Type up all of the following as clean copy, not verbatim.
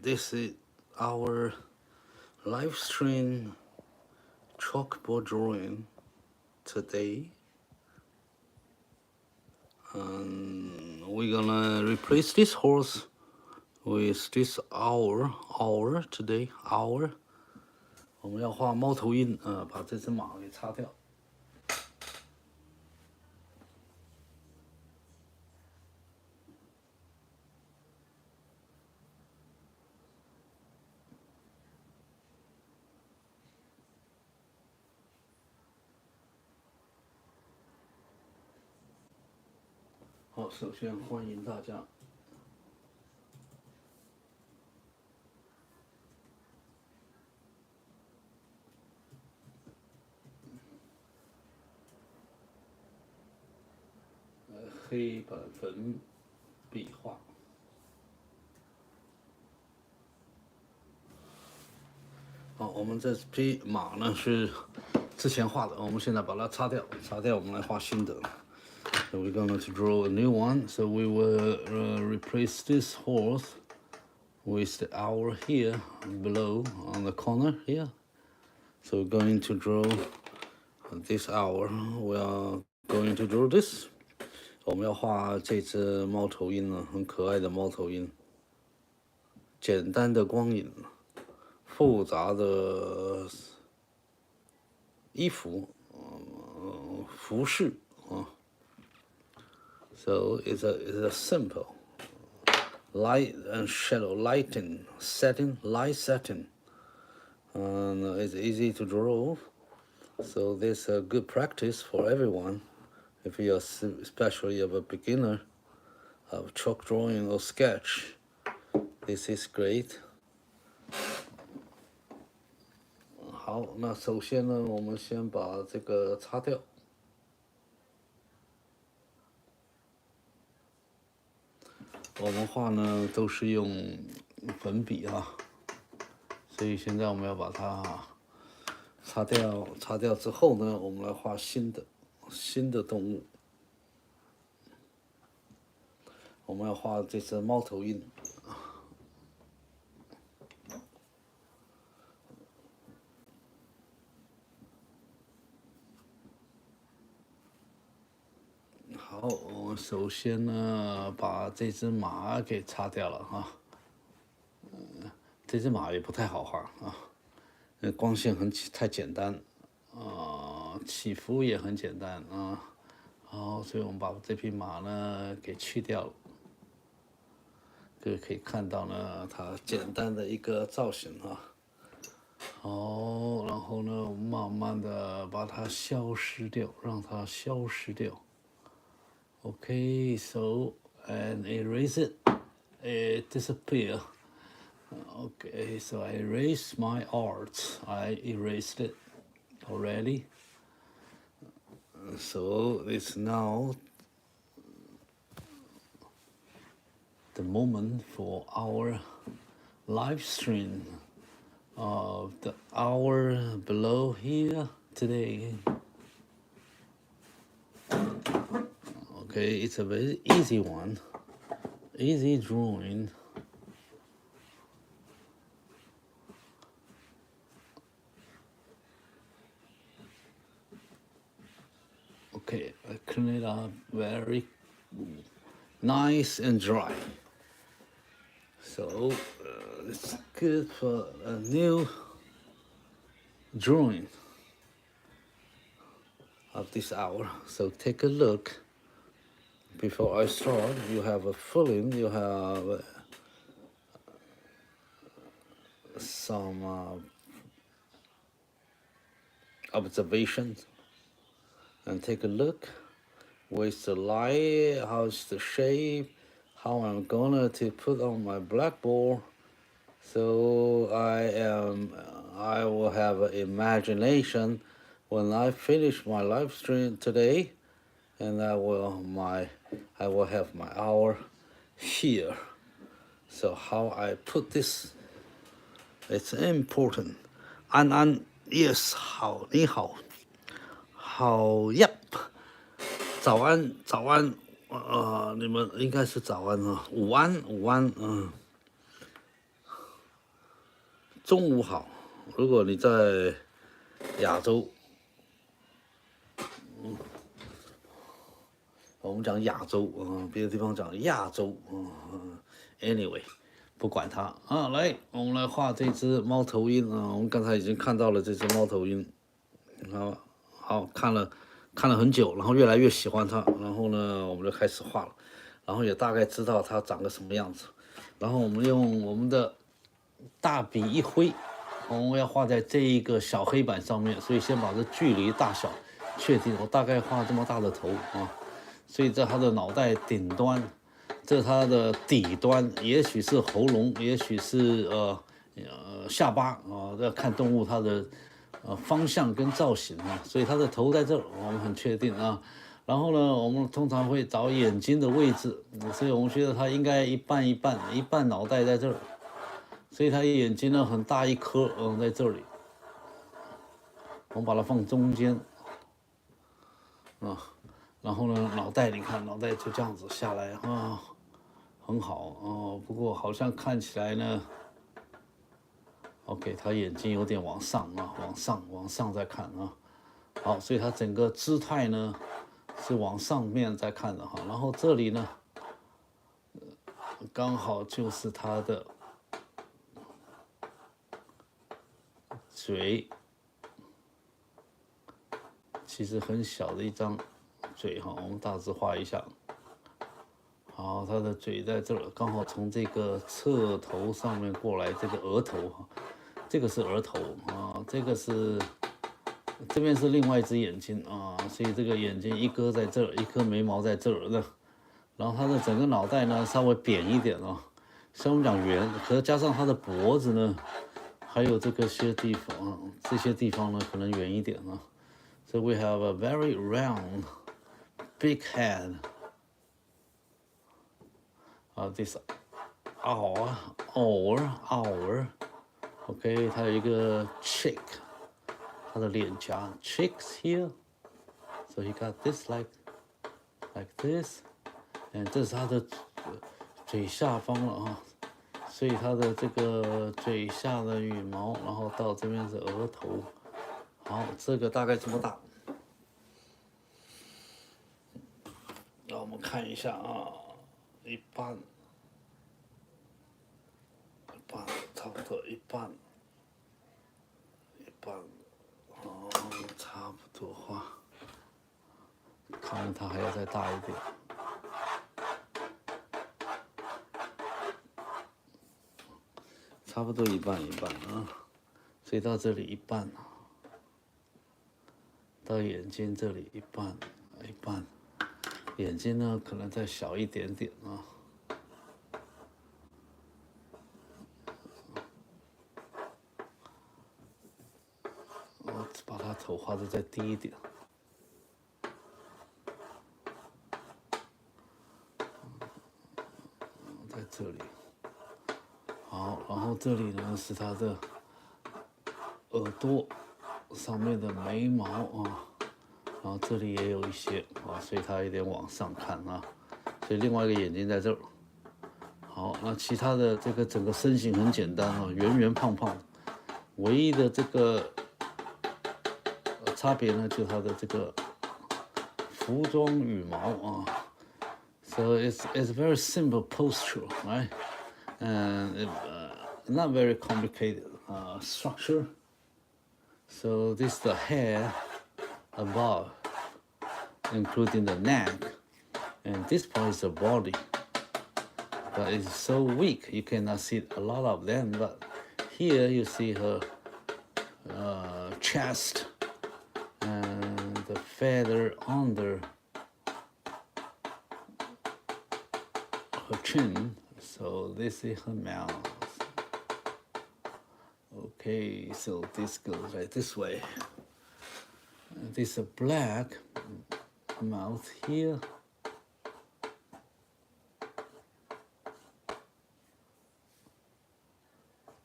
this is our live stream chalkboard drawing today. And we're gonna replace this horse with this hour today. 我们要画猫头鹰，把这只马给擦掉。好，首先欢迎大家。黑板粉笔画。好，我们这匹马呢是之前画的，我们现在把它擦掉，我们来画新的。So we're going to draw a new one. So we will replace this horse with the hour here below on the corner here. So we're going to draw this hour. We are going to draw this. 我们要画这只猫头鹰呢，很可爱的猫头鹰。简单的光影，复杂的衣服，服饰啊。So it's a simple light and shadow lighting setting, light setting, and it's easy to draw. So this is a good practice for everyone. If you are especially of a beginner of chalk drawing or sketch, this is great. 好，那首先呢，我们先把这个擦掉。我们画呢都是用粉笔啊，所以现在我们要把它擦掉。擦掉之后呢，我们来画新的动物。我们要画这只猫头鹰。好，我们首先呢把这只马给擦掉了啊。这只马也不太好画啊，光线太简单啊，起伏也很简单啊。好，所以我们把这匹马呢给去掉了。各位可以看到呢，它简单的一个造型啊。好，然后呢，我们慢慢的把它消失掉，让它消失掉。Okay, so and erase it, it disappear. Okay, so I erased my art. I erased it already. So it's now the moment for our live stream of the hour below here today. Okay, it's a very easy one, easy drawing. Okay, I clean it up very nice and dry. So it's good for a new drawing of this hour. So take a look. Before I start, you have a feeling, you have some observations, and take a look. Where's the light? How's the shape? How I'm gonna to put on my blackboard. So I will have an imagination when I finish my live stream today, and I will have my hour here. So how I put this, it's important. 安安 yes 好，你好，好 yep， 早安，你们应该是早安啊，午安，中午好。如果你在亚洲，我们讲亚洲，别的地方讲亚洲，anyway， 不管它啊。来，我们来画这只猫头鹰啊。我们刚才已经看到了这只猫头鹰，好看了很久，然后越来越喜欢它，然后呢，我们就开始画了，然后也大概知道它长个什么样子，然后我们用我们的大笔一挥。我们要画在这一个小黑板上面，所以先把这距离大小确定。我大概画这么大的头啊，所以在它的脑袋顶端，这它的底端，也许是喉咙，也许是下巴啊，要看动物它的方向跟造型啊。所以它的头在这儿，我们很确定啊。然后呢，我们通常会找眼睛的位置，所以我们觉得它应该一半一半，一半脑袋在这儿。所以它眼睛呢很大一颗，在这里，我们把它放中间，然后呢脑袋，你看脑袋就这样子下来啊，很好哦。不过好像看起来呢 ，OK， 它眼睛有点往上啊，往上在看啊。好，所以它整个姿态呢是往上面在看的哈。然后这里呢，刚好就是它的嘴，其实很小的一张嘴哈，我们大致画一下。好，它的嘴在这儿，刚好从这个侧头上面过来，这个额头哈，这个是额头啊，这边是另外一只眼睛啊，所以这个眼睛一颗在这儿，一颗眉毛在这儿的，然后它的整个脑袋呢稍微扁一点啊，虽然我们讲圆，可是加上它的脖子呢。还有这些地方呢，可能圆一点啊。So we have a very round, big head. This owl. OK， 它有一个 cheek， 它的脸颊 cheeks here. So he got this like this， 这是它的嘴下方了啊。所以它的这个嘴下的羽毛，然后到这边是额头，好，这个大概这么大。让我们看一下啊，一半，差不多一半，差不多画，看它还要再大一点。差不多一半啊，所以到这里一半，到眼睛这里一半，眼睛呢可能再小一点点啊。我把它头画的再低一点，在这里。好，然后这里呢是它的耳朵上面的眉毛啊，然后这里也有一些啊，所以它有点往上看啊，所以另外一个眼睛在这儿。好，那其他的这个整个身形很简单啊，圆胖胖，唯一的这个差别呢，就是它的这个服装羽毛啊。So it's very simple posture, right? And not very complicated structure. So this is the hair above, including the neck, and this part is the body. But it's so weak, you cannot see a lot of them. But here you see her chest and the feather under her chin. So this is her mouth. Okay, so this goes right this way. And this is a black mouth here.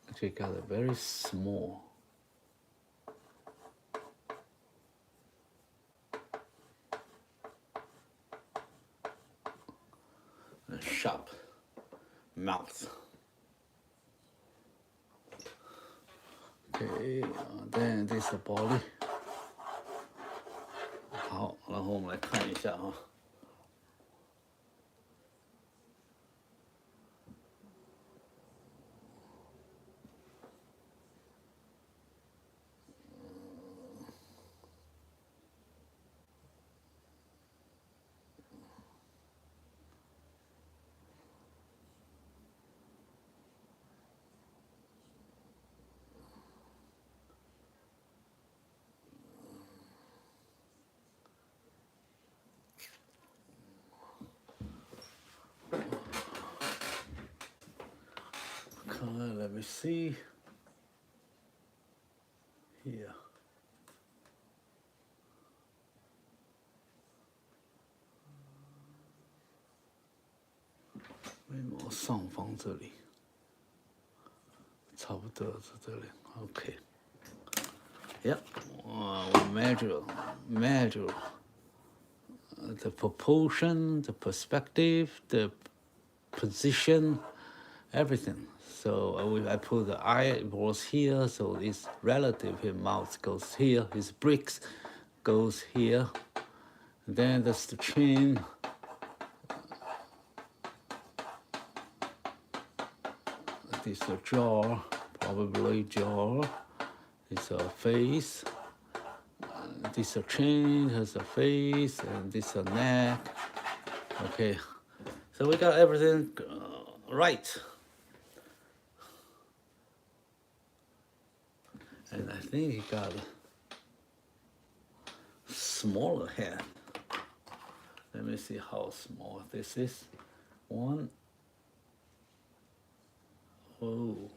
Actually got a very small and sharp mouth. Okay, then this is body. 好，然后我们来看一下啊。Let me see here. 眉毛上方这里，差不多是这里。Okay. Yeah, measure the proportion, the perspective, the position, everything. So I put the eyeballs here, so it's relative. His mouth goes here, his bricks goes here. And then that's the chin. This is a jaw, probably jaw. It's a face. This is a chin, has a face, and this is a neck. Okay, so we got everything right. And I think he got a smaller head. Let me see how small this is. 1, 2,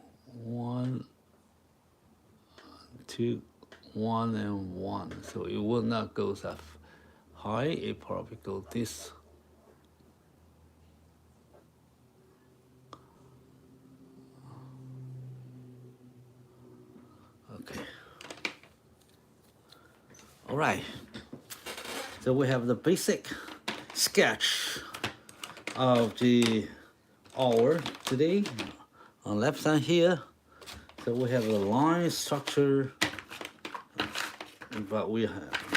1 and 1. So it will not go that high. It probably go this. Okay. All right. So we have the basic sketch of the hour today. On left side here, so we have a line structure, but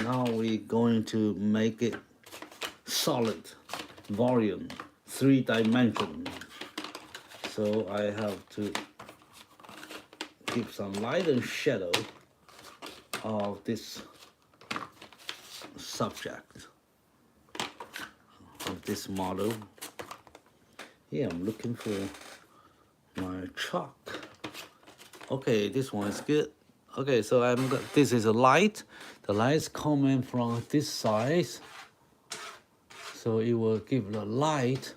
now we're going to make it solid volume, 3 dimension. So I have to give some light and shadow of this subject, of this model. Here I'm looking for my chalk. Okay, this one is good. Okay, so this is a light. The light is coming from this side, so it will give the light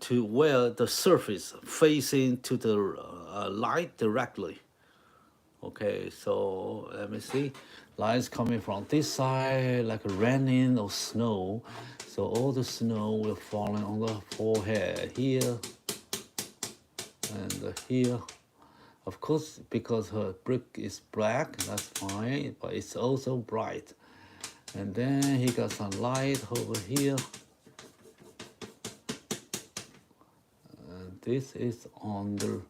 to where the surface facing to the light directly. Okay, so let me see. Light is coming from this side, like raining or snow. So all the snow will fall on the forehead here and here. Of course, because her brick is black, that's fine, but it's also bright. And then he got some light over here. And this is under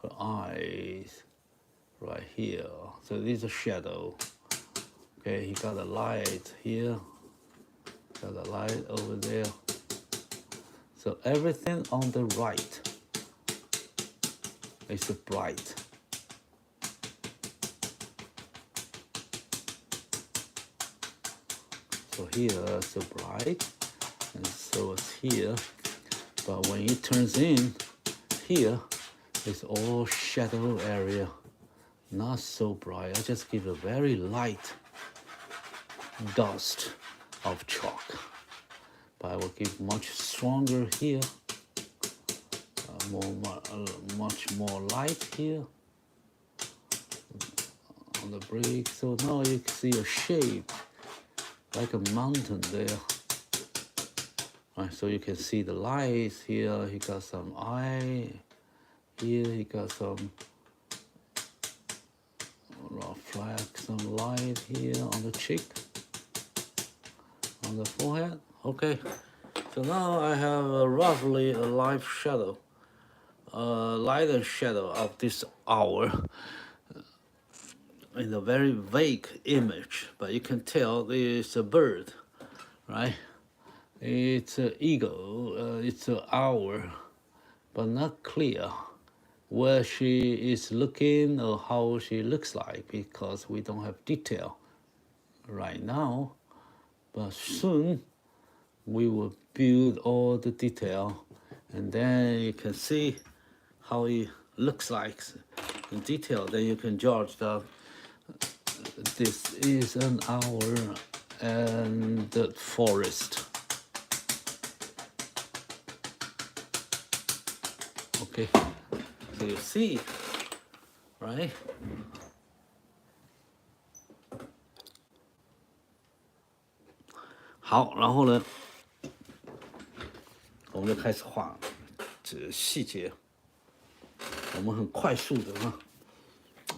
her eyes, right here. So this is a shadow. Okay, he got a light here, got a light over there. So everything on the right is bright. So here it's so bright, and so it's here. But when it turns in, here it's all shadow area, not so bright. I just give a very light dust of chalk. But I will give much stronger here, much more light here on the brick. So now you can see a shape like a mountain there. Right, so you can see the lights here. He got some eye here. He got some reflect some light here on the cheek, on the forehead. Okay, so now I have roughly a light shadow light and shadow of this owl in a very vague image, but you can tell it's a bird, right? It's an eagle, it's an owl, but not clear where she is looking or how she looks like because we don't have detail right now. But soon we will build all the detail, and then you can see how it looks like in detail. Then you can judge that this is an owl and the forest. Okay, so you see, right? 好，然后呢，我们就开始画这细节。我们很快速的啊，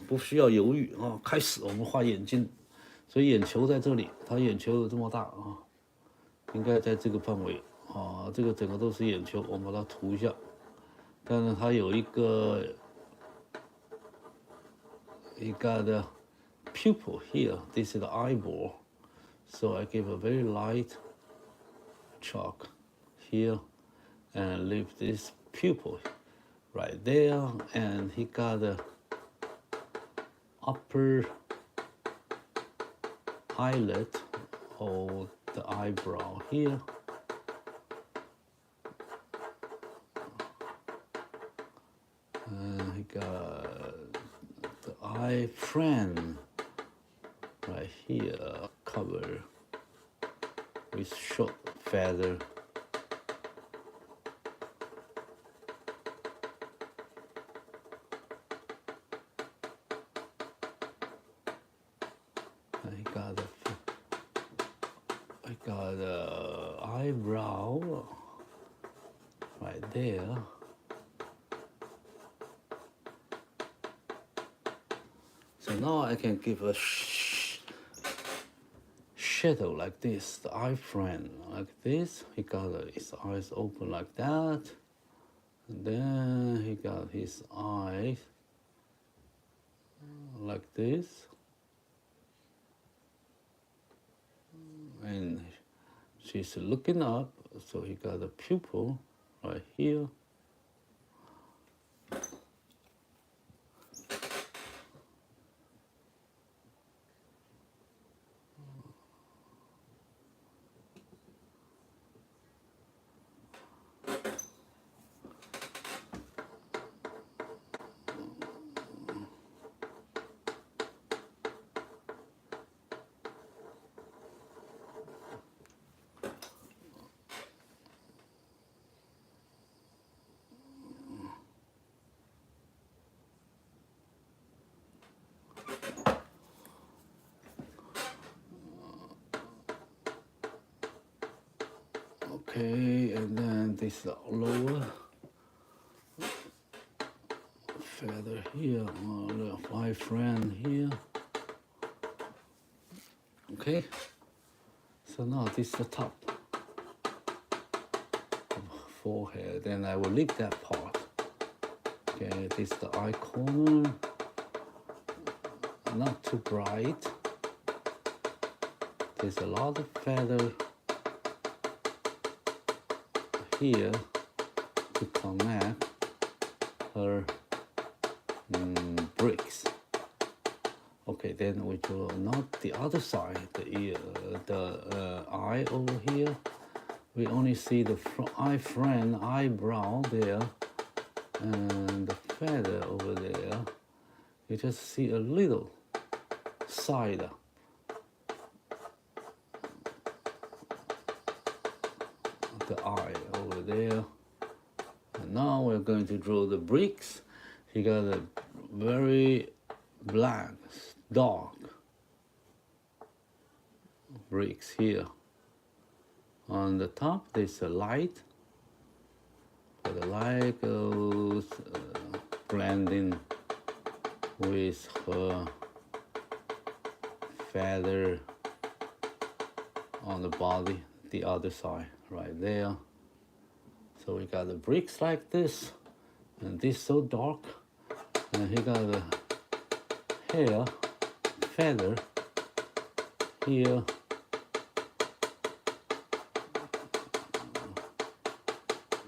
不需要犹豫啊。开始我们画眼睛，所以眼球在这里，它眼球有这么大啊，应该在这个范围啊，这个整个都是眼球，我们把它涂一下。但是它有一个的 pupil here. This is the eyeball. So I give a very light chalk here and leave this pupil right there, and he got the upper eyelid or the eyebrow here. And he got the eye frame right here, cover with short feather. I got the eyebrow right there. So now I can give a shadow like this, the eye frame like this. He got his eyes open like that. And then he got his eyes like this. And she's looking up, so he got a pupil right here. Okay, and then this lower feather here, the eye frame here. Okay, so now this is the top forehead, and I will leave that part. Okay, this is the eye corner, not too bright. There's a lot of feather here to connect her bricks. Okay, then we draw not the other side, the ear, the eye over here. We only see the eye frame, eyebrow there, and the feather over there. You just see a little side. The eye over there. And now we're going to draw the bricks. He got a very black, dark bricks here. On the top, there's a light. But the light goes blending with her feather on the body, the other side right there. So we got the bricks like this, And this so dark. And he got a hair, feather here.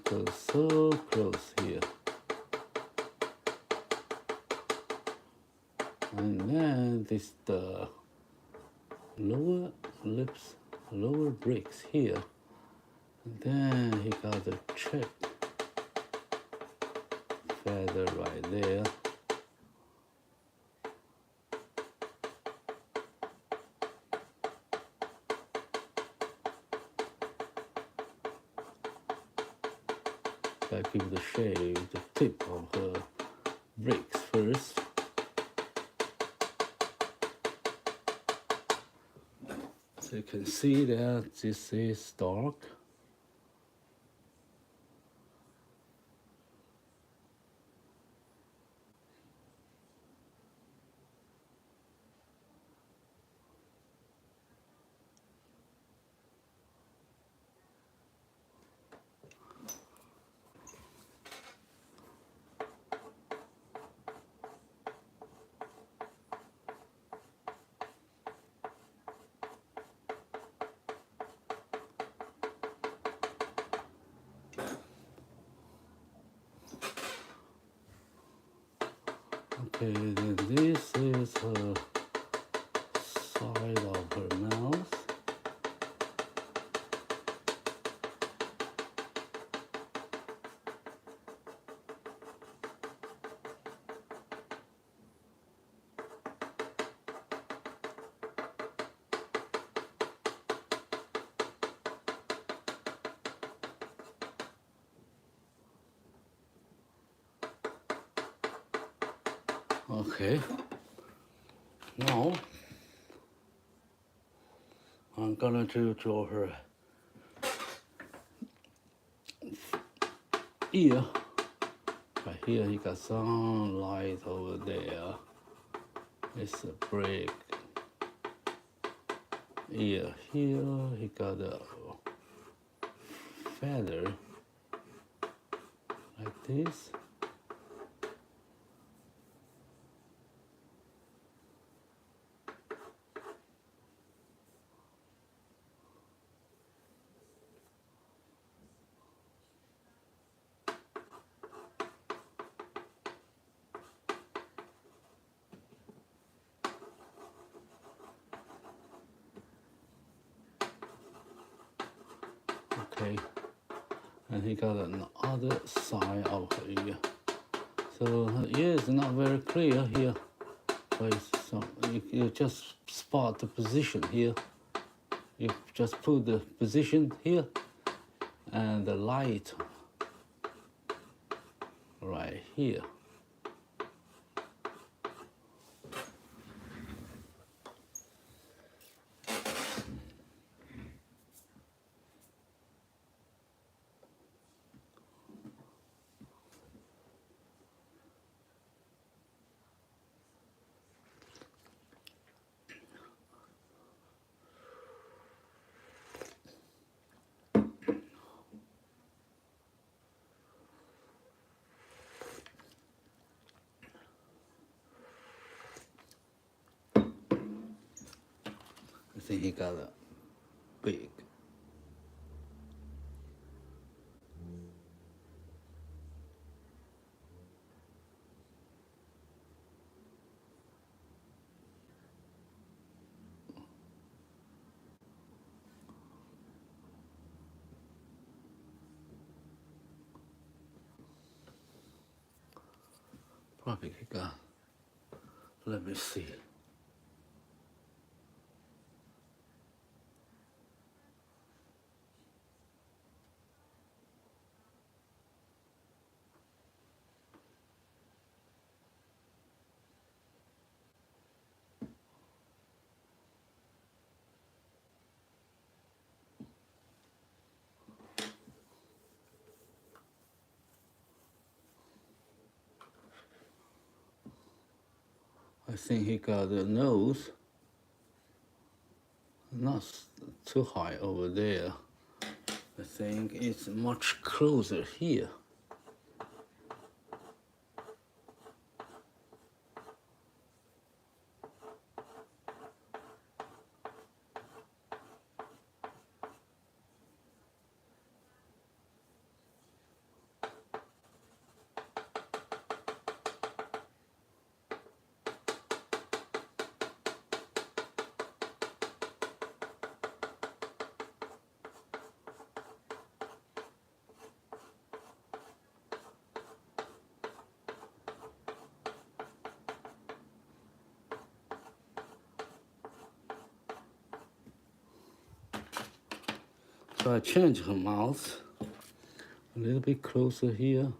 Goes so close here. And then this the lower lips, lower bricks here. And then he got the check feather right there. I give the shade the tip of her bricks first. So you can see that this is dark. Okay, then this is her side of her mouth. Okay, now I'm gonna draw her ear. Right here, he got some light over there. It's a brick. Ear here, he got a feather like this. Okay, and he got another side of her ear. So her ear is not very clear here, but you just spot the position here. You just put the position here and the light right here. I think he got a big. Probably he got. Let me see. I think he got a nose, not too high over there. I think it's much closer here. So I change her mouth a little bit closer here.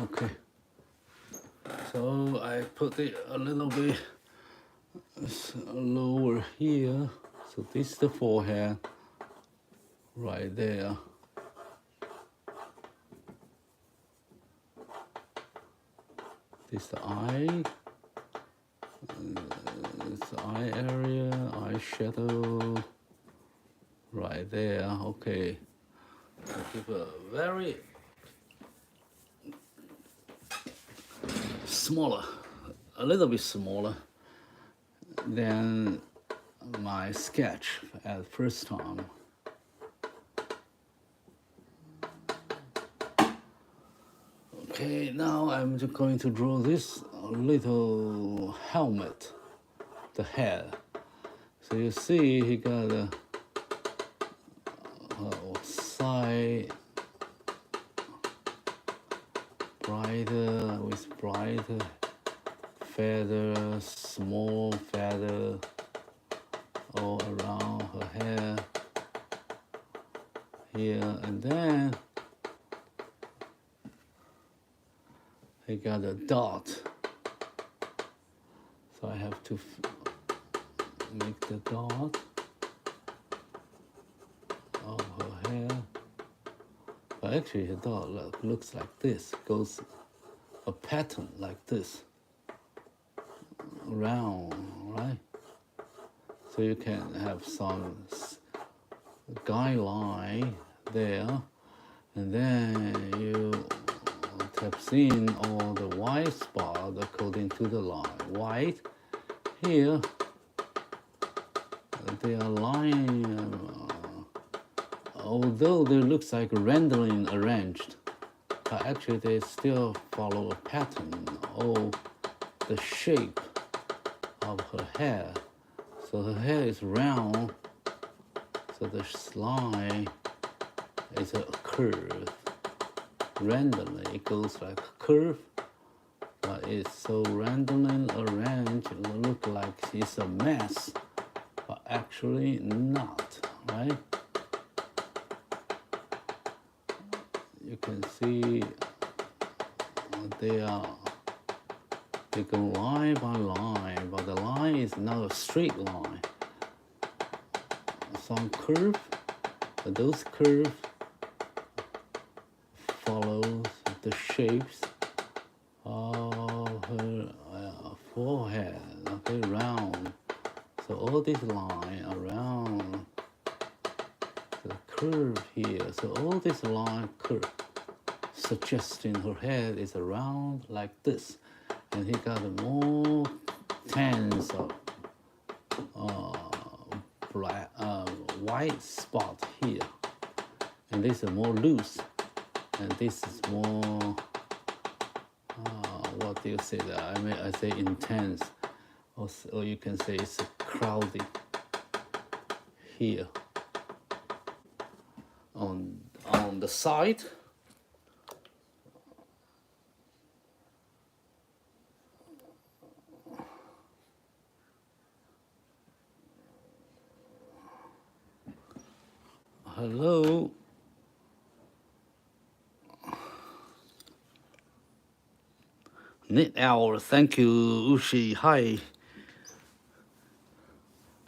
Okay, so I put it a little bit lower here. So this is the forehead right there. This is the eye. It's the eye area, eye shadow right there. Okay, I'll give a very smaller, a little bit smaller than my sketch at first time. Okay, now I'm just going to draw this little helmet, the head. So you see he got a side brighter with brighter feather, small feather all around her hair here, and then he got a dot. So I have to make the dot of her hair. But actually her dot looks like this, goes a pattern like this, round, right? So you can have some guideline there, and then you taps in all the white spot according to the line. White here, they are line, although they looks like randomly arranged, but actually they still follow a pattern or the shape of her hair. So her hair is round, so the line is a curve. Randomly it goes like a curve, but it's so randomly arranged it look like it's a mess, but actually not, right? You can see they go line by line, but the line is not a straight line. Some curve, but those curves follows the shapes of her forehead, okay, round, all this line around the curve here. So all this line curve suggesting her head is around like this. And he got more tans of black, white spot here. And this is more loose. And this is more, what do you say that? I say intense. Or you can say it's crowded here. On the side, hello. Knit Owl, thank you, Ushi. Hi.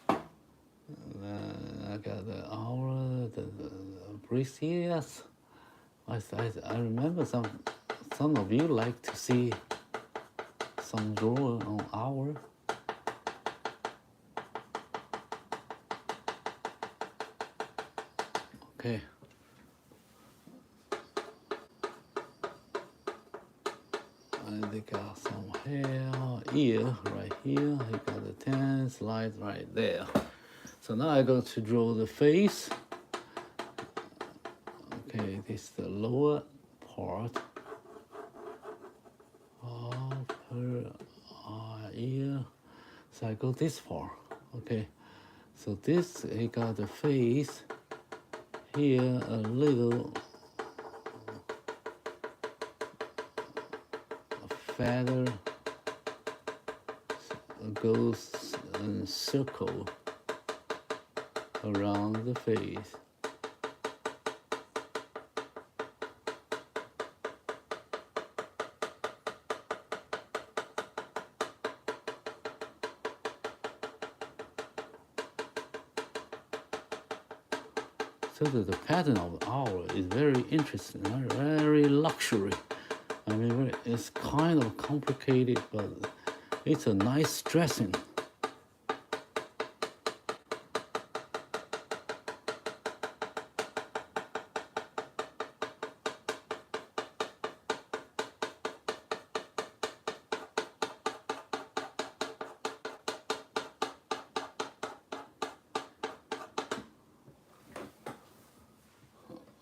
I got the owl, the breeze. Yes, I remember some of you like to see some drawer on owl. Okay. And they got some hair, ear right here. He got the 10 slides right there. So now I'm going to draw the face. Okay, this is the lower part of her ear. So I go this far. Okay, so this, he got the face here, a little feather goes in circle around the face. So that the pattern of the owl is very interesting, very luxury. I mean, it's kind of complicated, but it's a nice dressing.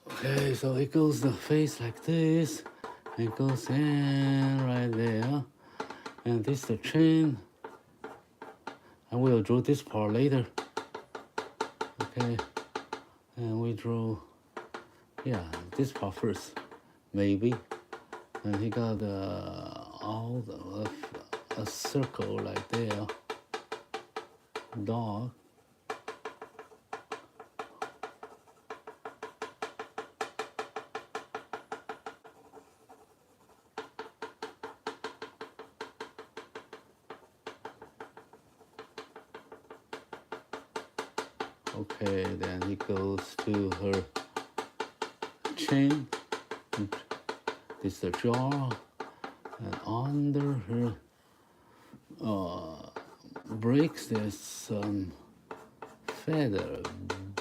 Okay, so it goes the face like this. It goes in right there. And this is the chin. And we'll draw this part later. Okay. And we draw, yeah, this part first, maybe. And he got a circle like there. Dog. Okay, then he goes to her chin. This is the jaw, and under her breaks there's some feather,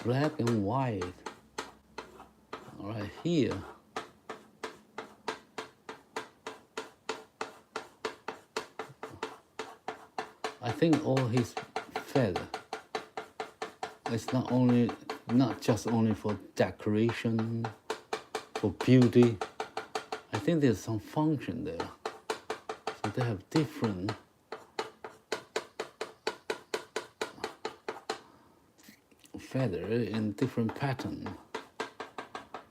black and white, right here. I think all his feather. It's not just only for decoration, for beauty. I think there's some function there. So they have different feather in different pattern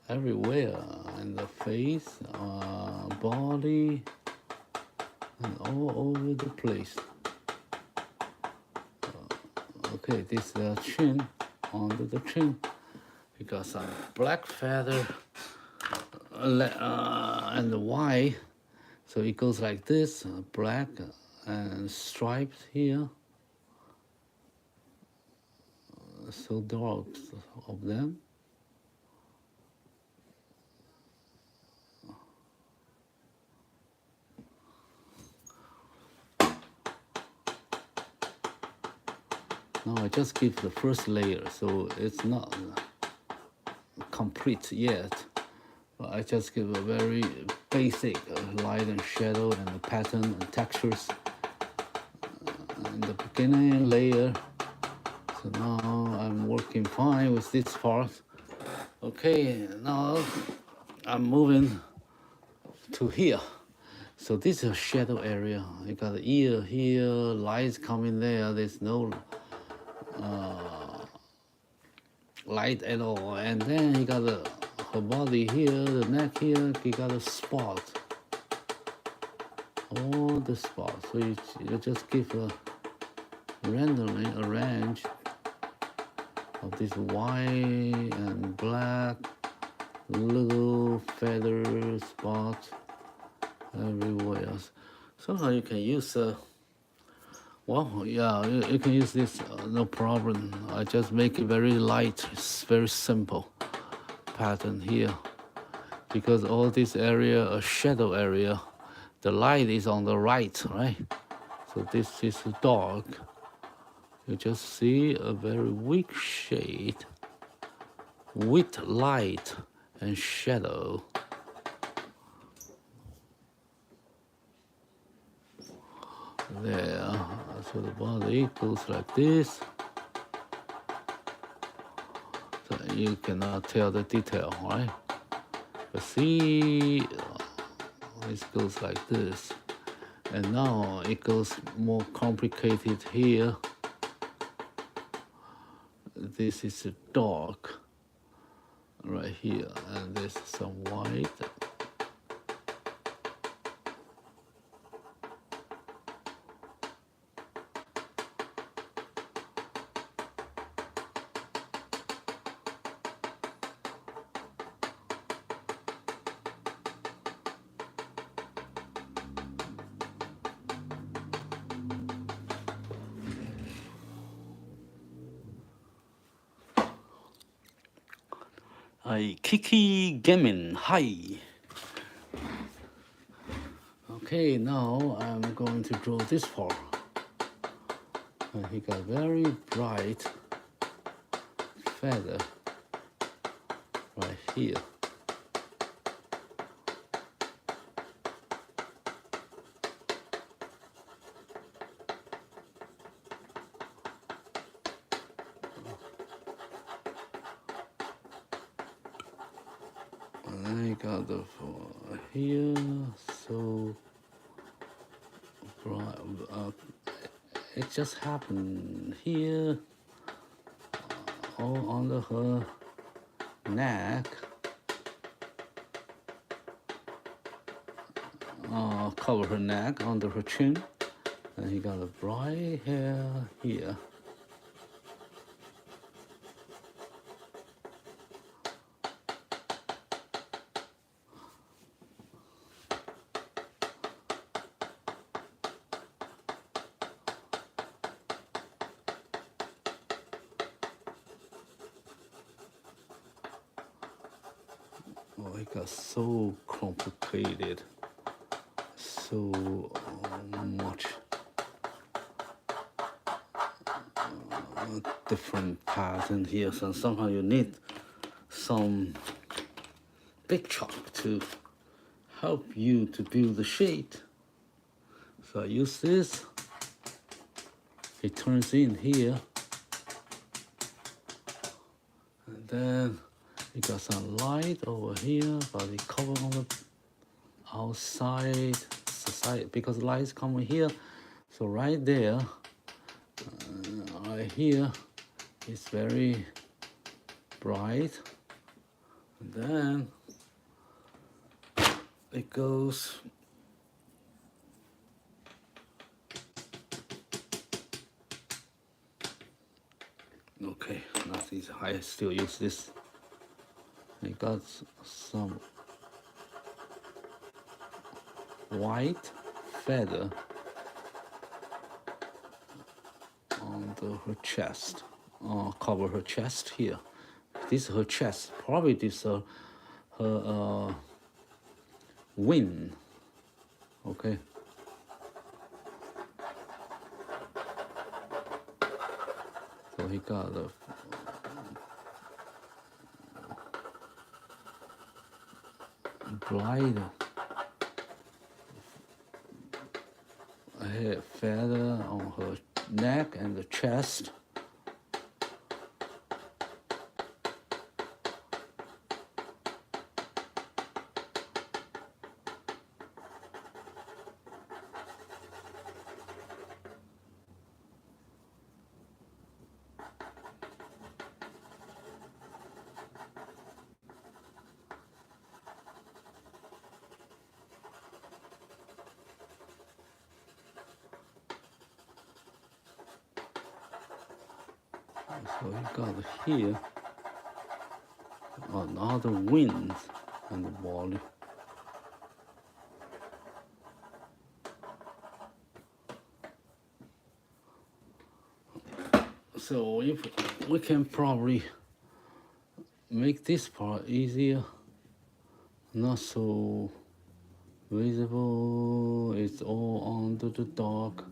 everywhere, in the face, body, and all over the place. Okay, this is the chin, under the chin. We got some black feather and white. So it goes like this, black and stripes here. So dark of them. Now I just give the first layer, so it's not complete yet. But I just give a very basic light and shadow and the pattern and textures in the beginning layer. So now I'm working fine with this part. Okay, now I'm moving to here. So this is a shadow area. You got the ear here, lights coming there. There's no light at all. And then you got her body here, the neck here. You got a spot. All the spots. So you just give a randomly arrange of this white and black little feather spots everywhere. Somehow you can use well, yeah, you can use this, no problem. I just make it very light, it's very simple pattern here. Because all this area, a shadow area, the light is on the right, right? So this is dark. You just see a very weak shade with light and shadow. There, so the body goes like this. So you cannot tell the detail, right? But see, it goes like this. And now it goes more complicated here. This is dark right here, and there's some white. Kiki Gamin, hi. Okay, now I'm going to draw this part. And he got very bright feather right here. I got the here, so it just happened here, all under her neck, cover her neck under her chin, and he got a bright hair here. Oh, it got so complicated, so much different pattern here. So somehow you need some big chalk to help you to build the shade. So I use this. It turns in here, and then you got some light over here, but it cover on the outside side because light is coming here. So right there, right here, it's very bright, and then it goes. Okay, not easy. I still use this. I got some white feather under her chest, cover her chest here. This is her chest. Probably this her wing. Okay. he got the glider, a feather on her neck and the chest. So we got here another wind and the body. So if we can probably make this part easier, not so visible, it's all under the dark,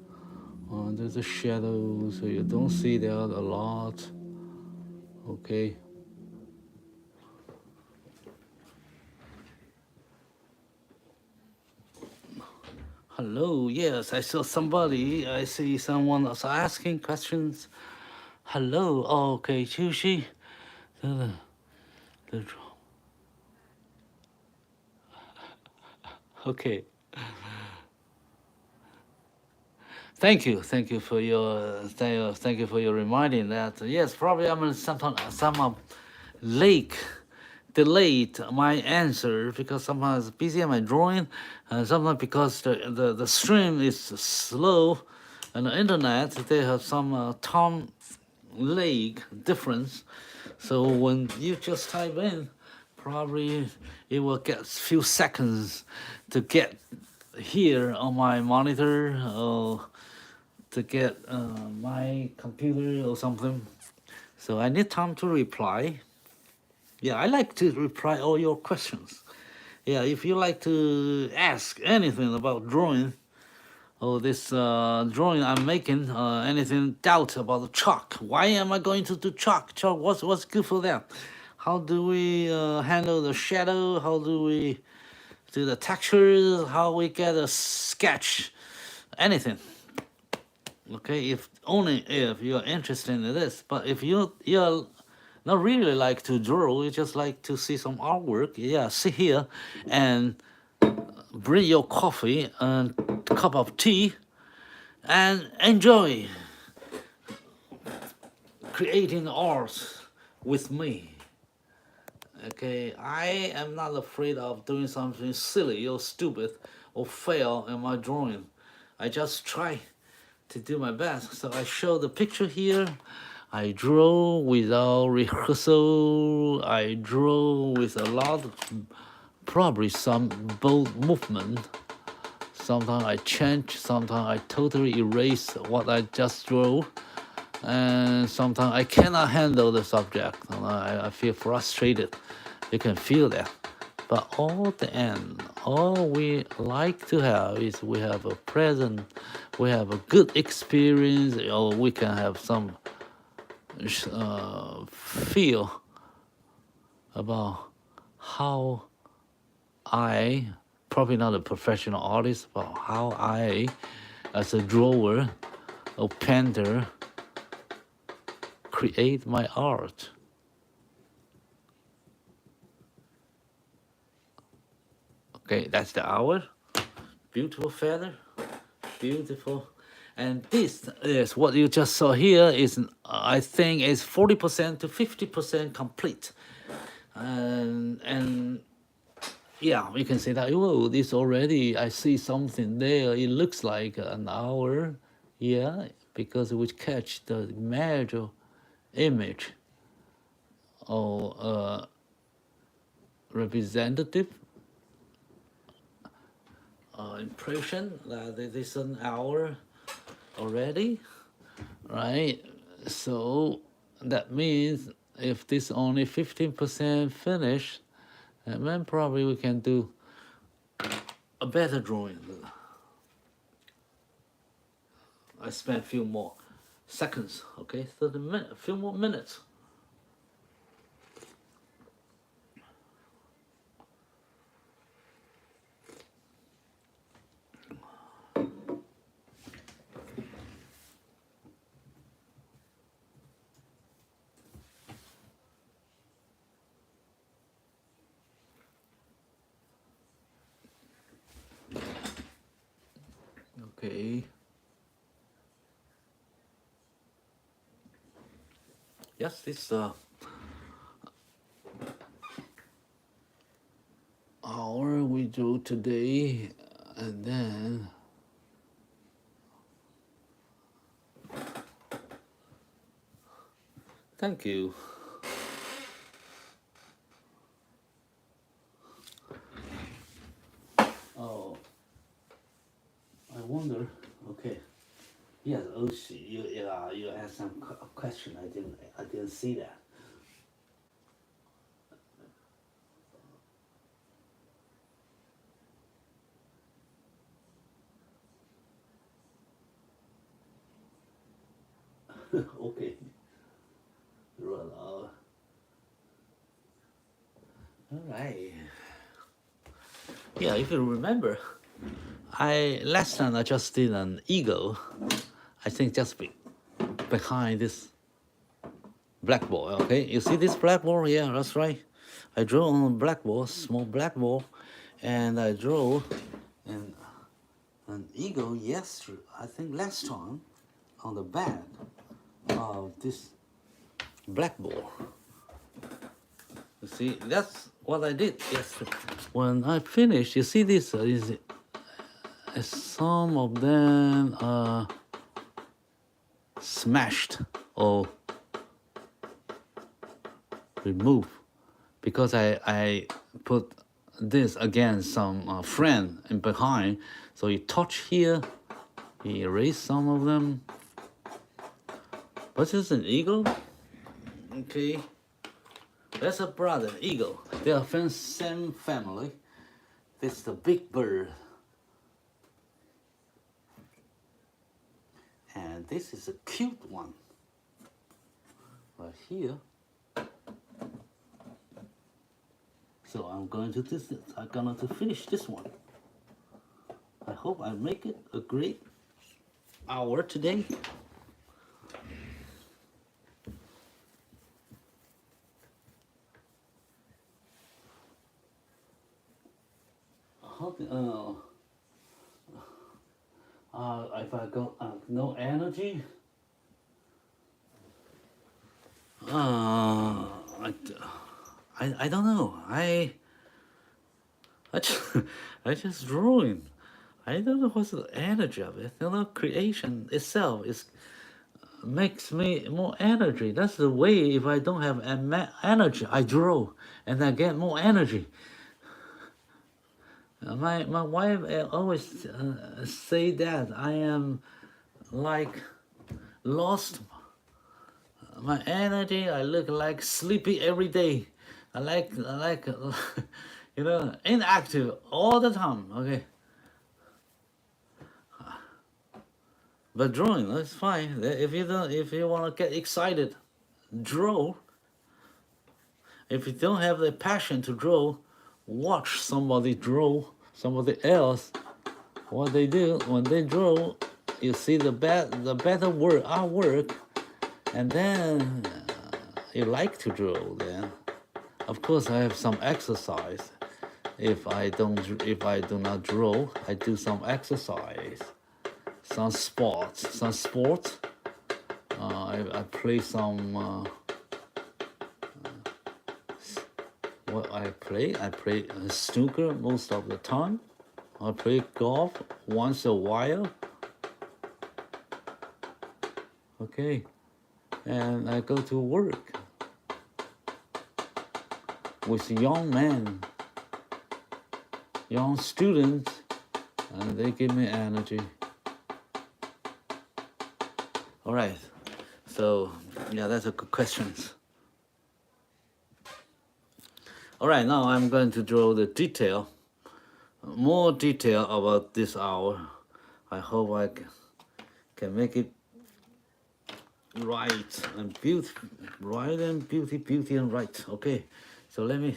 under the shadow, so you don't see that a lot. Okay. Hello, yes, I saw somebody. I see someone was asking questions. Hello, okay, Chushi. Okay. Thank you for your thank you for your reminding that. Yes, probably I'm some delayed my answer because sometimes busy on my drawing, and sometimes because the stream is slow, and the internet they have some time lag difference. So when you just type in, probably it will get a few seconds to get here on my monitor or to get my computer or something. So I need time to reply. Yeah, I like to reply all your questions. Yeah, if you like to ask anything about drawing or this drawing I'm making, anything doubt about the chalk. Why am I going to do chalk? Chalk, what's good for that? How do we handle the shadow? How do we do the textures? How we get a sketch? Anything. Okay, if only if you're interested in this. But if you're not really like to draw, you just like to see some artwork, yeah, sit here and bring your coffee and cup of tea and enjoy creating art with me. Okay, I am not afraid of doing something silly or stupid or fail in my drawing. I just try to do my best. So I show the picture here. I draw without rehearsal. I draw with a lot of probably some bold movement. Sometimes I change, sometimes I totally erase what I just drew. And sometimes I cannot handle the subject. And I feel frustrated. You can feel that. But all the end, all we like to have is we have a present, we have a good experience, or we can have some feel about how I, probably not a professional artist, but how I, as a drawer or painter, create my art. Okay, that's the hour. Beautiful feather, beautiful. And this is what you just saw here is, I think, is 40% to 50% complete. And yeah, we can say that, oh, this already, I see something there. It looks like an hour. Yeah, because we catch the major image or representative impression that it is an hour already, right? So that means if this only 15% finished, then probably we can do a better drawing. I spent a few more seconds. Okay, 30 minutes, a few more minutes. Okay. Yes, this hour we do today, and then thank you. Oh, I wonder. Okay. Yes, Oshi, you asked some question. I didn't see that. Okay. Well, all right. Yeah, if you remember, last time I just did an eagle. I think just behind this blackboard. Okay, you see this blackboard? Yeah, that's right. I drew on a blackboard, small blackboard, and I drew an eagle. Yes, I think last time on the back of this blackboard. You see, that's what I did yesterday. When I finished, you see this some of them smashed or removed because I put this against some friend in behind. So you touch here, you erase some of them. But it's an eagle. Okay, that's a brother eagle. They are from same family. This is the big bird. And this is a cute one. Right here. So I'm going to finish this one. I hope I make it a great hour today. If I got no energy, I don't know. I just drawing. I don't know what's the energy of it. You know, creation itself makes me more energy. That's the way. If I don't have energy, I draw and I get more energy. My wife always say that I am like lost my energy. I look like sleepy every day. I like you know, inactive all the time. Okay, but drawing, that's fine. If you want to get excited, draw. If you don't have the passion to draw, watch somebody draw, somebody else. What they do when they draw, you see the better artwork, and then you like to draw. Then, of course, I have some exercise. If I do not draw, I do some exercise, some sports. I play some. What I play snooker most of the time. I play golf once a while. Okay, and I go to work with young men, young students, and they give me energy. All right, so yeah, that's a good question. All right, now I'm going to draw the detail, more detail about this hour. I hope I can make it right and beauty, right and beauty, beauty and right. Okay, so let me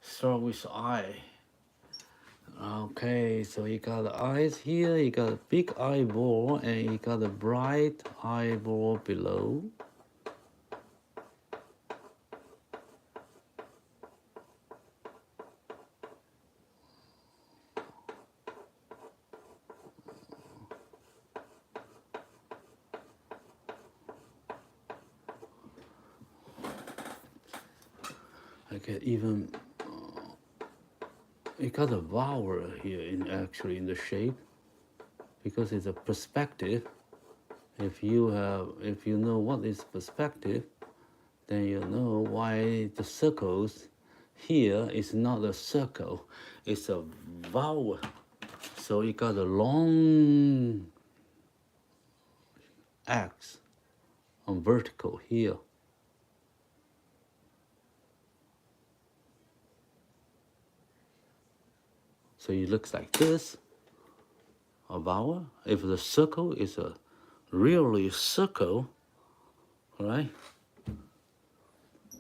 start with eye. Okay, so you got the eyes here, you got a big eyeball, and you got a bright eyeball below. I can even you got a vowel here actually in the shape because it's a perspective. If you know what is perspective, then you know why the circles here is not a circle, it's a vowel. So you got a long X on vertical here. So it looks like this, a vowel. If the circle is a really circle, right?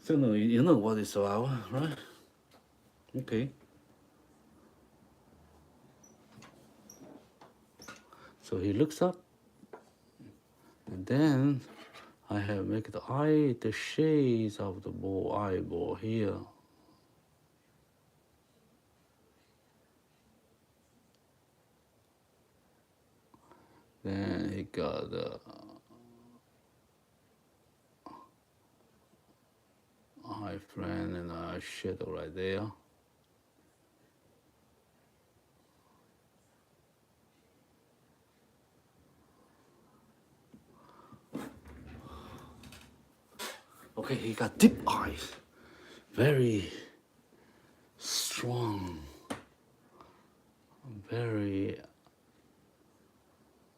So you know what is a vowel, right? Okay. So he looks up, and then I have make the shades of the eyeball here. Then he got the eye friend and eye shadow right there. Okay, he got deep eyes, very strong, very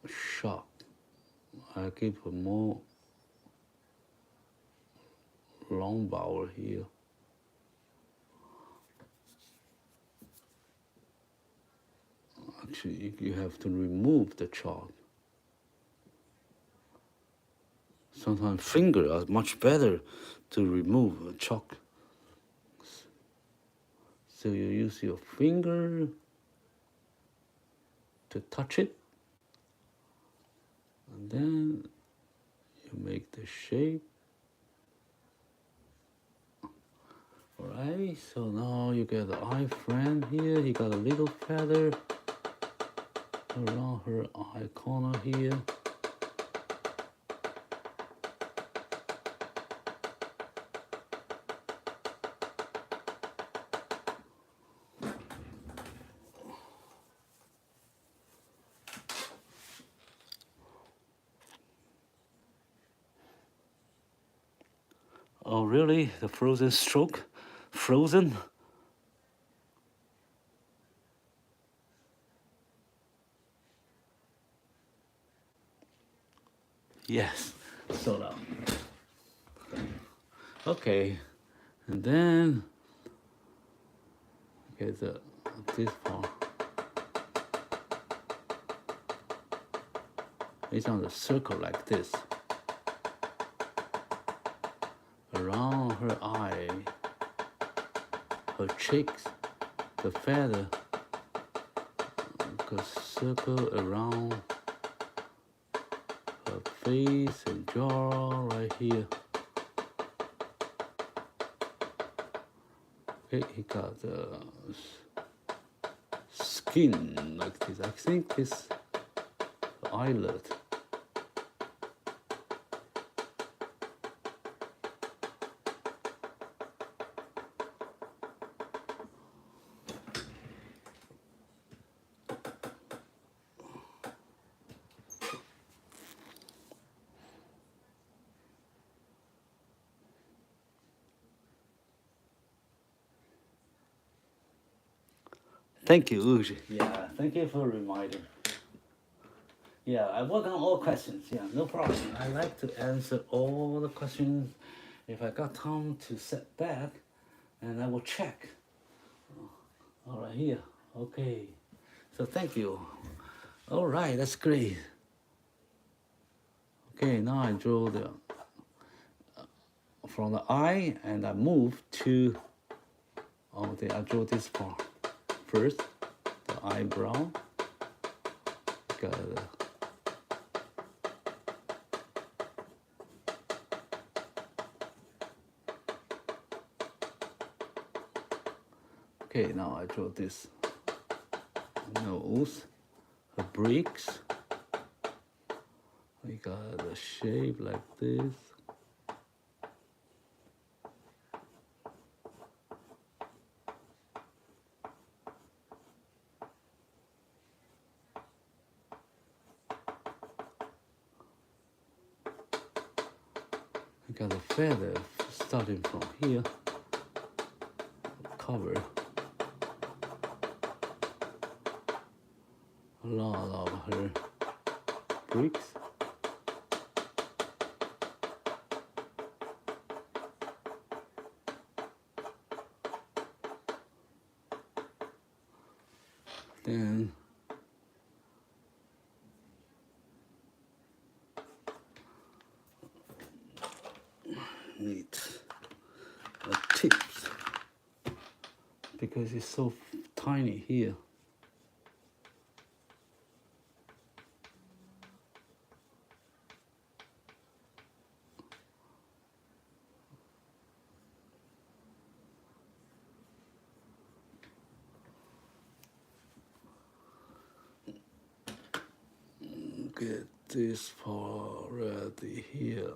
sharp. I give a more long vowel here. Actually, you have to remove the chalk. Sometimes fingers are much better to remove chalk. So you use your finger to touch it, and then you make the shape. Alright, so now you get the eye friend here. He got a little feather around her eye corner here. Oh really? The frozen stroke? Frozen? Yes, sort of. Okay, and then get this part. It's on the circle like this. Around her eye, her cheeks, the feather, the circle around her face and jaw right here. Okay, he got the skin like this. I think this eyelid. Thank you, Uji. Yeah, thank you for reminding. Yeah, I work on all questions. Yeah, no problem. I like to answer all the questions. If I got time to sit back, and I will check. All right, here. Okay. So thank you. All right, that's great. Okay, now I draw the from the eye, and I move to, I draw this part. First, the eyebrow. Got okay, now I draw this nose, her breaks. We got a shape like this. We got a feather starting from here, cover a lot of her bricks. Then need a tip because it's so tiny here. Get this part ready here.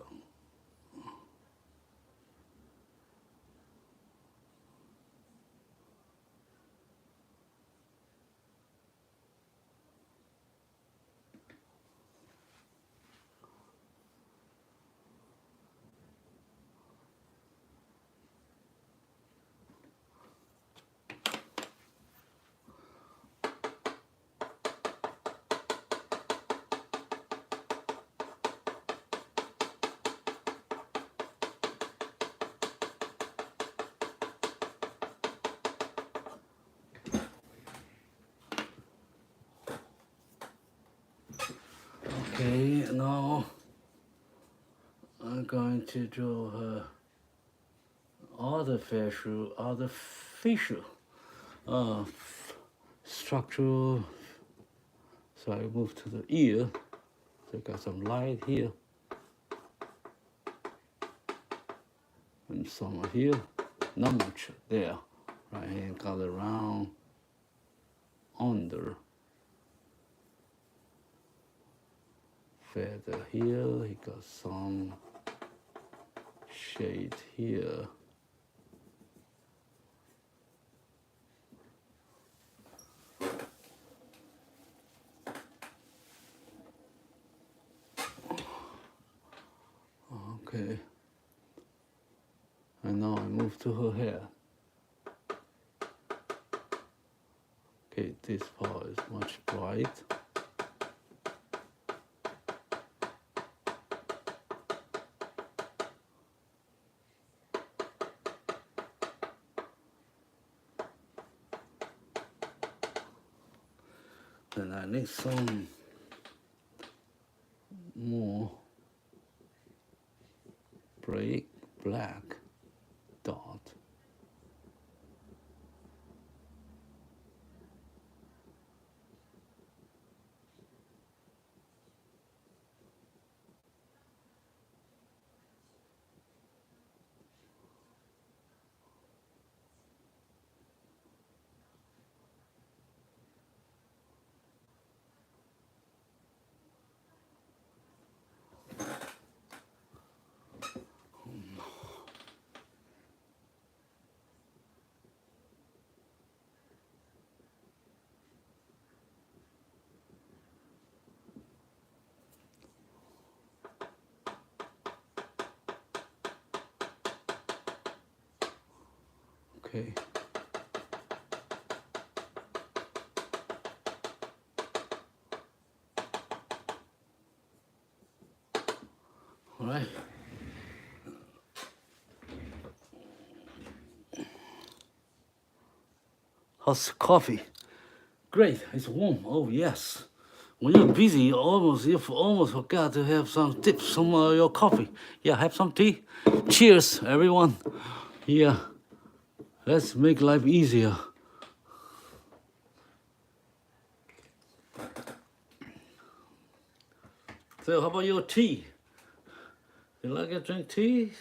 Okay, now I'm going to draw her other facial structure. So I move to the ear. So I got some light here and some here. Not much there. Right here, got around under. Feather here, he got some shade here. Okay. And now I move to her hair. Okay, this part is much bright. Then I need some more black dot. Okay. All right. How's coffee? Great, it's warm. Oh yes, when you're busy, you almost forgot to have some tips from your coffee. Yeah, have some tea. Cheers, everyone. Yeah, let's make life easier. So how about your tea? You like to drink tea?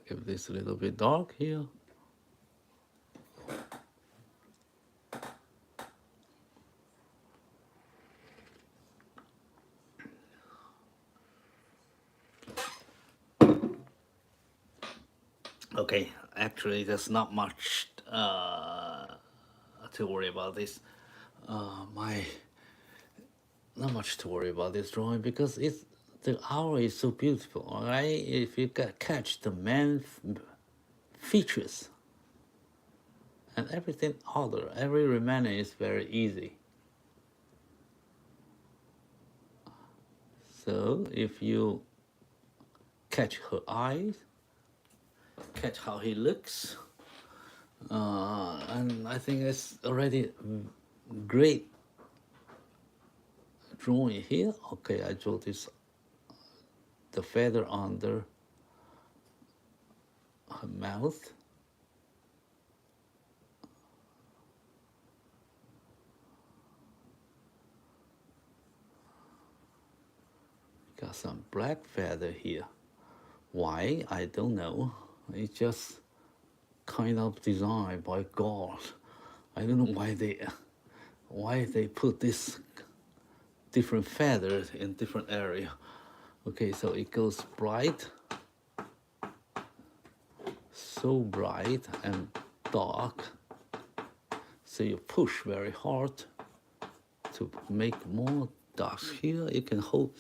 Give this a little bit dark here. Okay, actually there's not much to worry about this. Not much to worry about this drawing because the hour is so beautiful. All right, if you catch the main features and everything other, every remaining is very easy. So if you catch her eyes, catch how he looks, and I think it's already great drawing here. Okay, I drew this, the feather under her mouth. Got some black feather here. Why? I don't know. It's just kind of designed by God. I don't know why they put this different feathers in different area. Okay, so it goes bright, so bright and dark. So you push very hard to make more dark. Here you can hold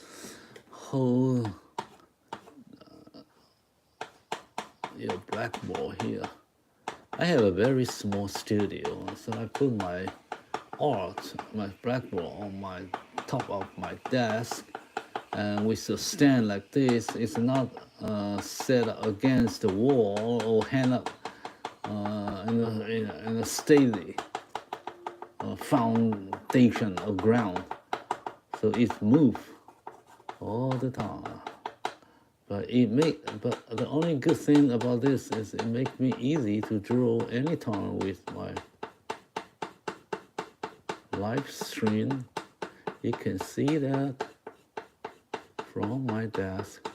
your blackboard here. I have a very small studio, so I put my art, my blackboard on my top of my desk, and with a stand like this, it's not set against the wall or hang up in a steady foundation or ground. So it moves all the time. But the only good thing about this is it makes me easy to draw anytime with my live stream. You can see that from my desk.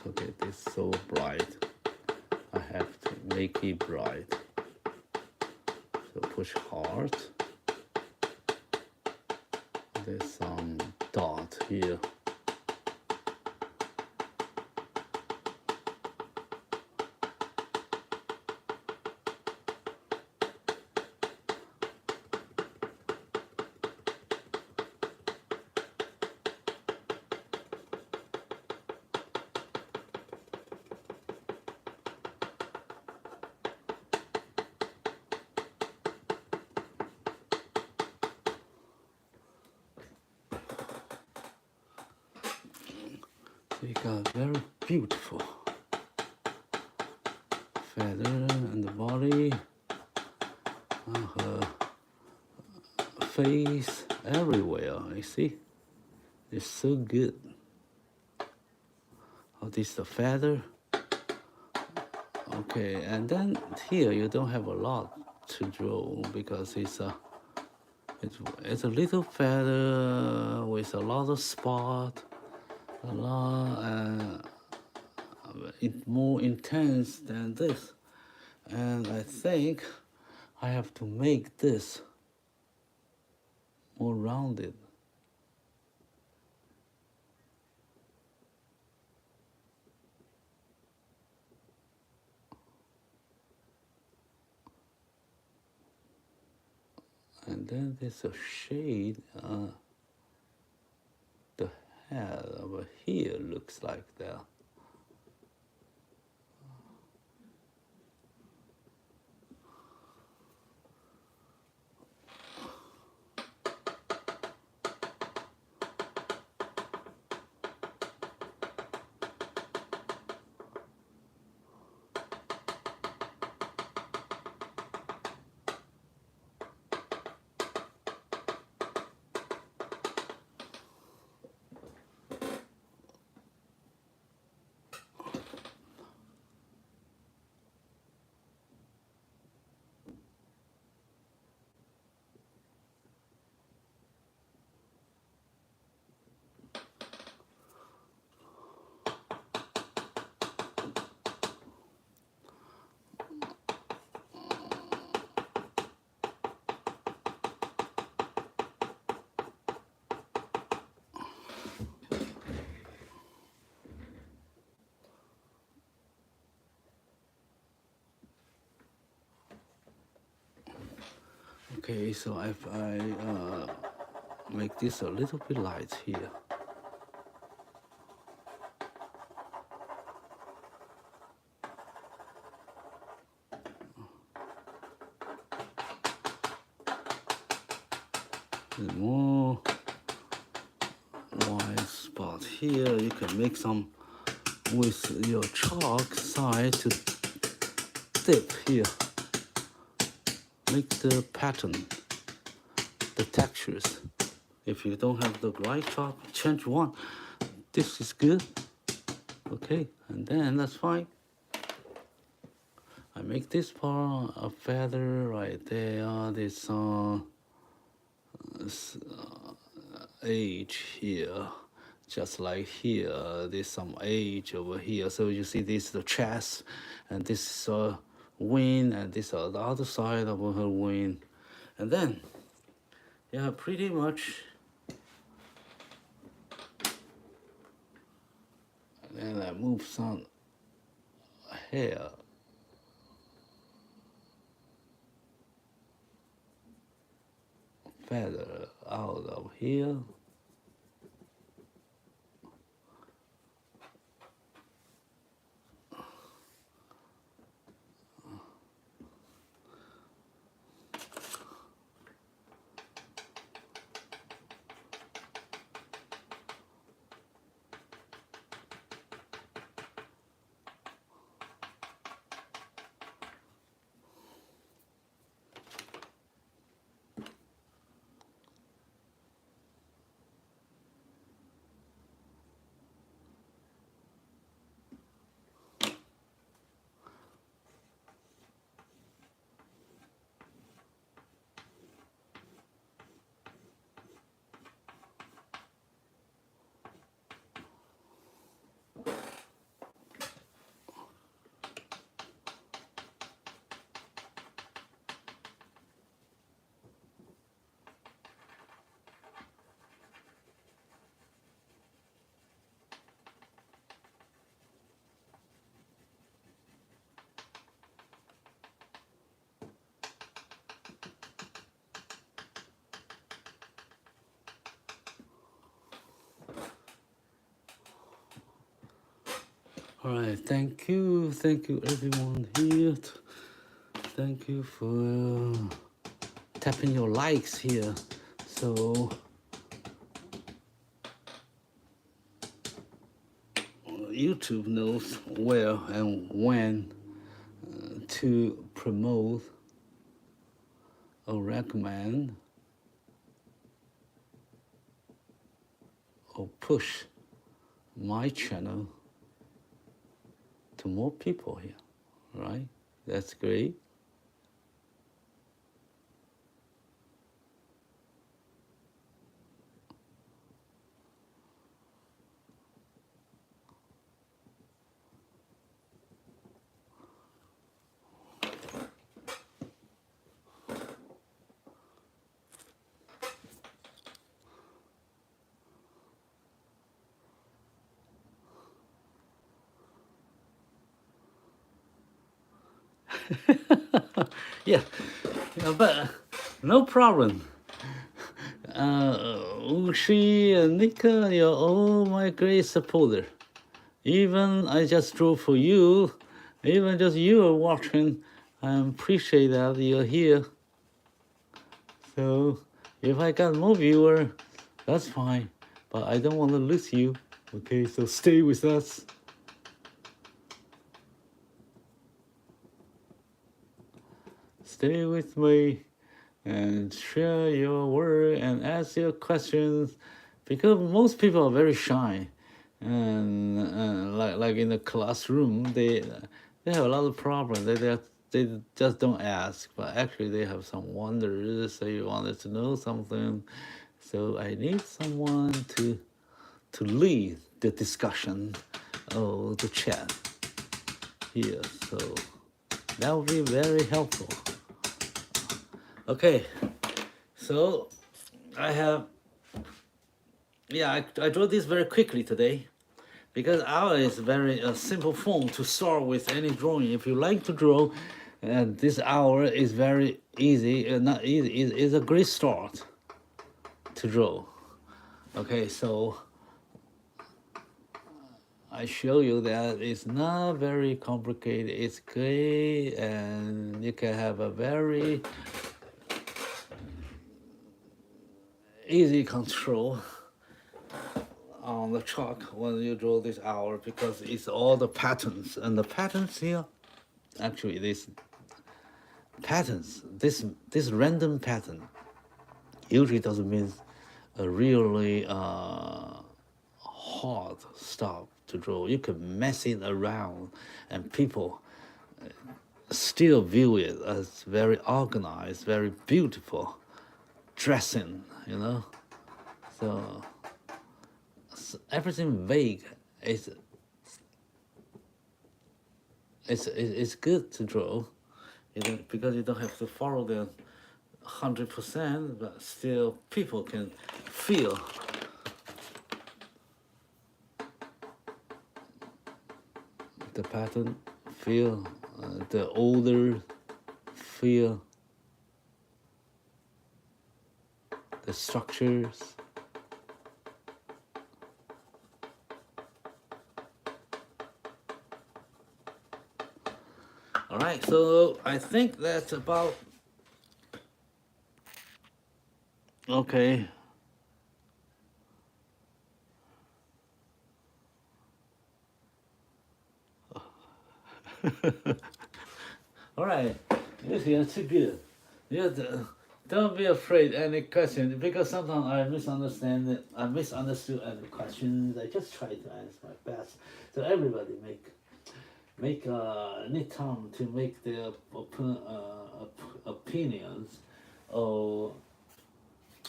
Okay, this is so bright. I have to make it bright. So push hard. There's some dot here. You got very beautiful feather and the body, her face, everywhere. You see, it's so good. Oh, this is the feather. Okay, and then here you don't have a lot to draw because it's a little feather with a lot of spot. A lot more intense than this, and I think I have to make this more rounded. And then there's a shade. The head over here looks like that. Okay, so if I make this a little bit light here. The more white spot here, you can make some with your chalk side to dip here. Make the pattern, the textures. If you don't have the right chalk, change one. This is good. Okay, and then that's fine. I make this part a feather right there. This edge here, just like here. There's some edge over here. So you see this is the chest, and this is wing, and this is the other side of her wing. And then, yeah, pretty much. And then I move some hair. Feather out of here. All right, thank you everyone here. Thank you for tapping your likes here. So YouTube knows where and when to promote or recommend or push my channel to more people here, right? That's great. yeah, but no problem. Ushi and Nika, you're all my great supporter. Even I just drew for you, even just you are watching, I appreciate that you're here. So if I got more viewer, that's fine, but I don't want to lose you. Okay, so stay with us. Stay with me and share your work and ask your questions, because most people are very shy, and like in the classroom they have a lot of problems. They just don't ask, but actually they have some wonders. They wanted to know something, so I need someone to lead the discussion or the chat here. So that would be very helpful. Okay, so I have, I drew this very quickly today, because ours is very simple form to start with any drawing. If you like to draw, And this hour is very easy, not easy, it's a great start to draw. Okay, so I show you that it's not very complicated, it's great, and you can have a very easy control on the chalk when you draw this hour, because it's all the patterns, and the patterns here, actually this patterns, this random pattern usually doesn't mean a really hard stuff to draw. You can mess it around and people still view it as very organized, very beautiful dressing, you know. So everything vague is it's good to draw, because you don't have to follow the 100%, but still people can feel the pattern, feel the order, feel the structures. All right, so I think that's about okay. All right, this is too good. Don't be afraid any question, because sometimes I misunderstand it. I misunderstood any questions. I just try to answer my best. So everybody make need time to make their opinions or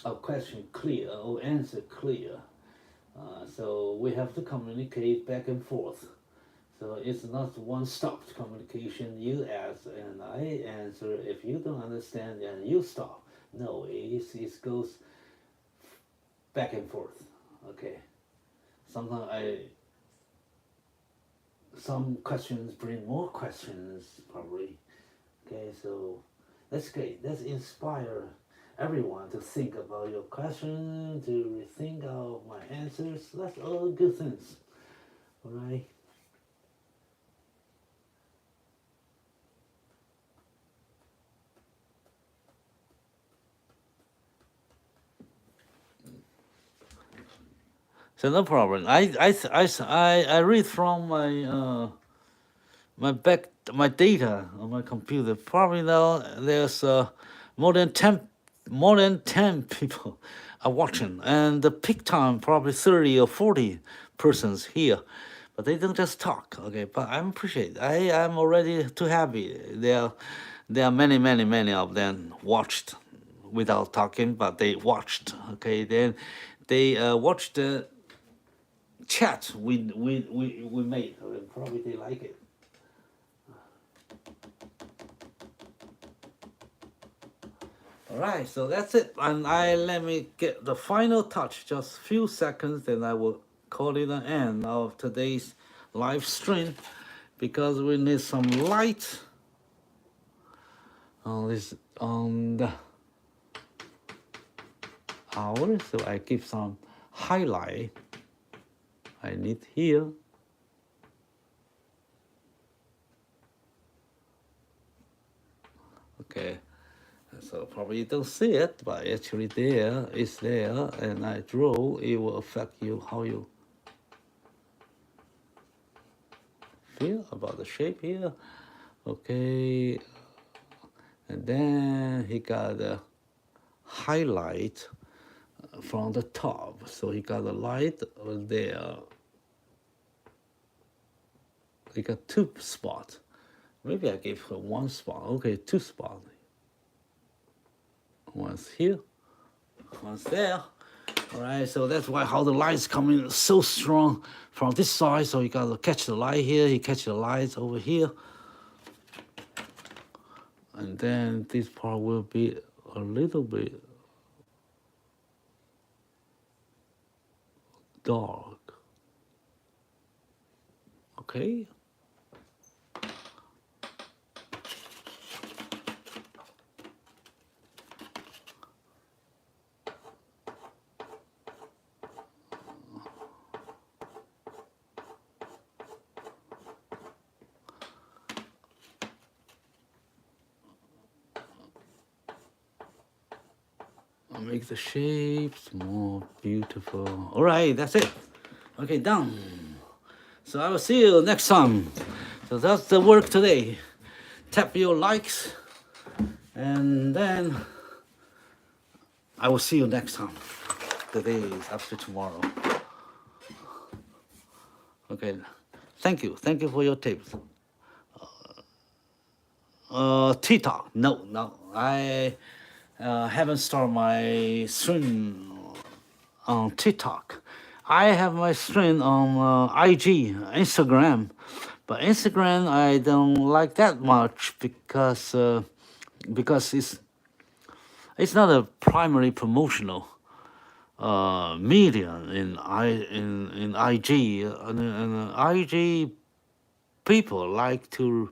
a question clear or answer clear. So we have to communicate back and forth. So it's not one-stop communication. You ask and I answer. If you don't understand, then you stop. No, it goes back and forth. Okay. Sometimes some questions bring more questions probably. Okay, so that's great. Let's inspire everyone to think about your question, to rethink of my answers. That's all good things. All right. So no problem. I read from my data on my computer. Probably now there's more than 10 people are watching, and the peak time probably 30 or 40 persons here, but they don't just talk. Okay, but I appreciate. I am already too happy. There are many of them watched without talking, but they watched. Okay, then they watched the chat we made. Probably they like it. All right, so that's it. And let me get the final touch, just few seconds, then I will call it an end of today's live stream, because we need some light on the hour. So I give some highlight. I need here. Okay. So probably you don't see it, but actually it's there, and I draw, it will affect you, how you feel about the shape here. Okay, and then he got a highlight from the top, so he got a light there. He got two spots. Maybe I gave her one spot. Okay, two spots. One's here, one's there. All right, so that's why how the light's coming so strong from this side. So you gotta catch the light here. You catch the lights over here, and then this part will be a little bit dark. Okay. make the shapes more beautiful. All right, that's it. Okay, done. So I will see you next time. So that's the work today. Tap your likes, and then I will see you next time. The day is after tomorrow. Okay, thank you for your tips. TikTok, no, I haven't started my stream on TikTok. I have my stream on IG, Instagram, but Instagram I don't like that much because it's not a primary promotional media in IG. And IG people like to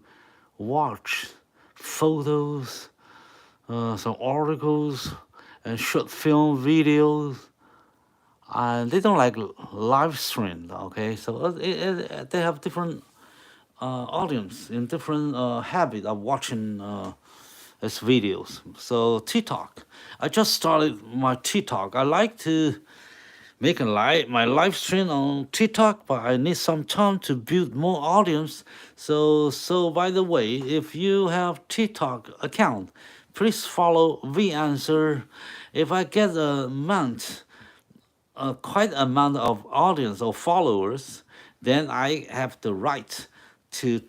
watch photos, some articles, and short film videos, and they don't like live stream. Okay, so they have different audience and different habit of watching his videos. So TikTok, I just started my TikTok. I like to make my live stream on TikTok, but I need some time to build more audience. So by the way, if you have TikTok account, please follow V Answer. If I get quite amount of audience or followers, then I have the right to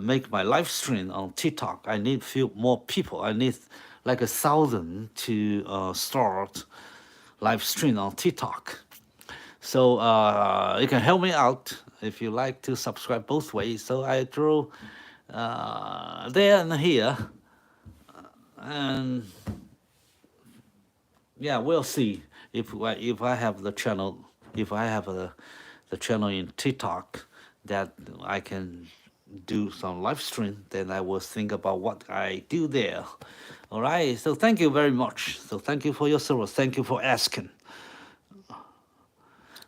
make my live stream on TikTok. I need few more people. I need like 1,000 to start live stream on TikTok. So you can help me out if you like to subscribe both ways. So I draw there and here, and yeah, we'll see if I have the channel, if I have the channel in TikTok that I can do some live stream, then I will think about what I do there. All right, so thank you very much. So thank you for your service. Thank you for asking.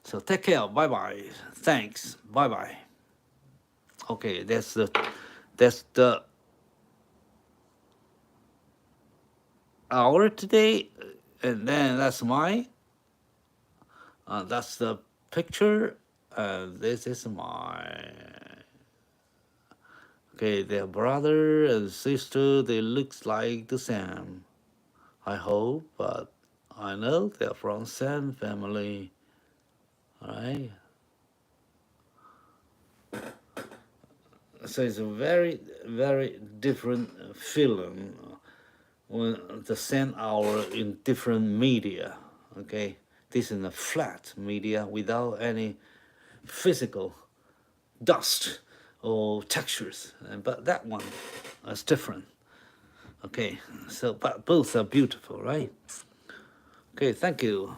So take care. Bye bye. Thanks. Bye bye. Okay, that's the hour today, and then that's that's the picture. This is my. Okay, their brother and sister, they looks like the same. I hope, but I know they're from same family. Alright. So it's a very, very different feeling when the same hour in different media. Okay, this is a flat media without any physical dust or textures, but that one is different. Okay, so but both are beautiful, right? Okay, thank you.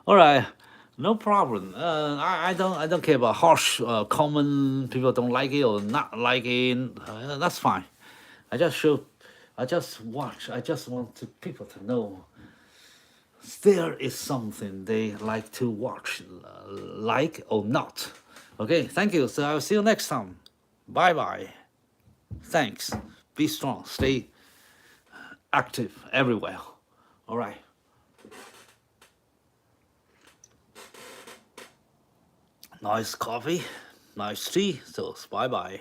All right, no problem. I don't care about harsh comment. People don't like it or not like it. That's fine. I just watch. I just want people to know there is something they like to watch, like or not. Okay, thank you. So I'll see you next time. Bye bye. Thanks. Be strong. Stay active everywhere. All right. Nice coffee, nice tea. So bye bye.